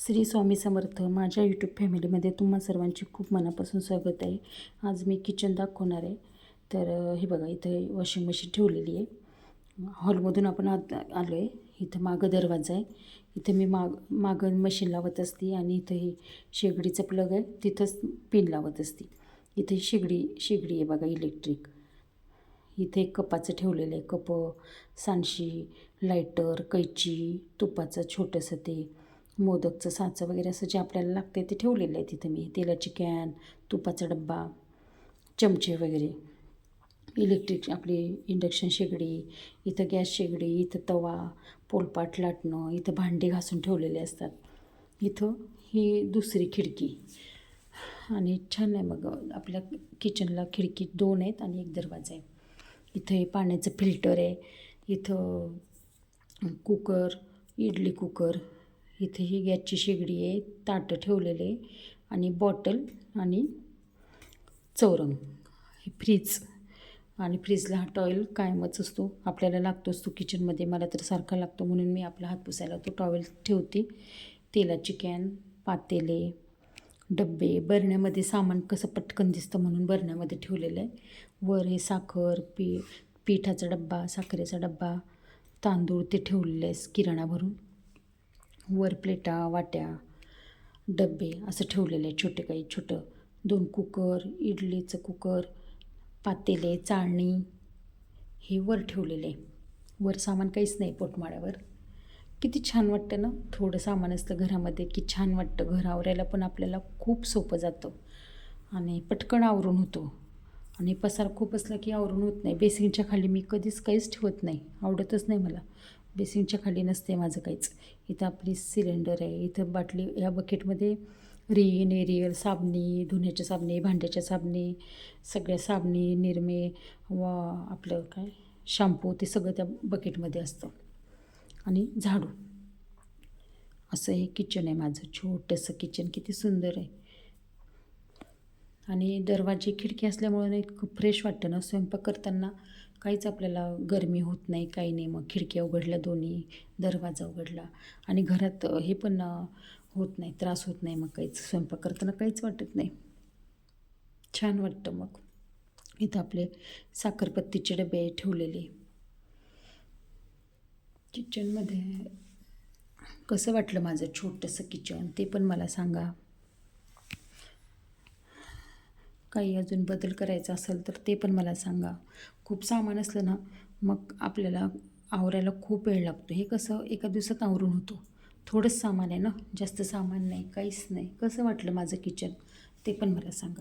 श्री स्वामी समर्थ. माझ्या यूट्यूब फॅमिलीमध्ये तुम्हा सर्वांचे खूप मनापासून स्वागत आहे. आज मी किचन दाखवणार आहे. तर हे बघा, इथं वॉशिंग मशीन ठेवलेली आहे. हॉलमधून आपण आलो आहे. इथं मागं दरवाजा आहे. इथं मी मागं मशीन लावत असते आणि इथं हे शेगडीचं प्लग आहे, तिथंच पिन लावत असते. इथे शेगडी आहे बघा, इलेक्ट्रिक. इथे एक कपाचं ठेवलेलं आहे. सांडशी, लायटर, कैची, तुपाचं छोटंसं ते मोदकचं साचं वगैरे असं जे आपल्याला लागते ते ठेवलेलं आहे तिथं. मी तेलाची कॅन, तुपाचा डब्बा, चमचे वगैरे. इलेक्ट्रिक आपली इंडक्शन शेगडी, इथं गॅस शेगडी, इथं तवा, पोलपाट लाटणं, इथं भांडी घासून ठेवलेले असतात. इथं ही दुसरी खिडकी आणि छान आहे. मग आपल्या किचनला खिडकी 2 आहेत आणि एक दरवाजा आहे. इथं हे पाण्याचं फिल्टर आहे. इथं कुकर, इडली कुकर. इथे ही गॅसची शेगडी आहे, ताटं ठेवलेले आणि बॉटल आणि चौरंग. हे फ्रीज आणि फ्रीजला हा टॉवेल कायमच असतो, आपल्याला लागतो असतो किचनमध्ये. मला तर सारखा लागतो म्हणून मी आपला हात पुसायला तो टॉवेल ठेवते. तेलाची कॅन, पातेले, डब्बे, बरण्यामध्ये सामान कसं पटकन दिसतं म्हणून बरण्यामध्ये ठेवलेलं आहे. वर हे साखर, पिठाचा डब्बा, साखरेचा डब्बा, तांदूळ ते ठेवलेले आहे किराणा भरून. वर प्लेटा, वाट्या, डब्बे असं ठेवलेलं आहे. छोटं 2 कुकर, इडलीचं कुकर, पातेले, चाळणी हे वर ठेवलेले आहे. वर सामान काहीच नाही पोटमाळ्यावर. किती छान वाटतं ना, थोडं सामान असतं घरामध्ये की छान वाटतं. घर आवरायला पण आपल्याला खूप सोपं जातं आणि पटकन आवरून होतो. आणि पसार खूप असला की आवरून होत नाही. बेसिनच्या खाली मी कधीच काहीच ठेवत नाही, आवडतच नाही मला. बेसिनच्या खाली नसते माझं काहीच. इथं आपली सिलेंडर आहे. इथं बाटली, ह्या बकेटमध्ये रिन, एरियल, साबणी, धुण्याच्या साबणी, भांड्याच्या साबणी, सगळ्या साबणी, निरमे व आपलं काय शॅम्पू, ते सगळं त्या बकेटमध्ये असतं. आणि झाडू. असं हे किचन आहे माझं, छोटंसं किचन. किती सुंदर आहे. आणि दरवाजे, खिडकी असल्यामुळे इतकं फ्रेश वाटतं ना, स्वयंपाक करताना काहीच आपल्याला गरमी होत नाही, काही नाही. मग खिडक्या उघडल्या दोन्ही, दरवाजा उघडला आणि घरात हे पण होत नाही, त्रास होत नाही. मग काहीच स्वयंपाक करताना काहीच वाटत नाही, छान वाटतं. मग इथं आपले साखरपत्तीचे डबे ठेवलेले. किचनमध्ये कसं वाटलं माझं छोटंसं किचन ते पण मला सांगा. काही अजून बदल करायचा असेल तर ते पण मला सांगा. खूप सामान असलं ना, मग आपल्याला आवरायला खूप वेळ लागतो. हे कसं एका दिवसात आवरून होतो. थोडंच सामान आहे ना, जास्त सामान नाही, काहीच नाही. कसं वाटलं माझं किचन ते पण मला सांगा.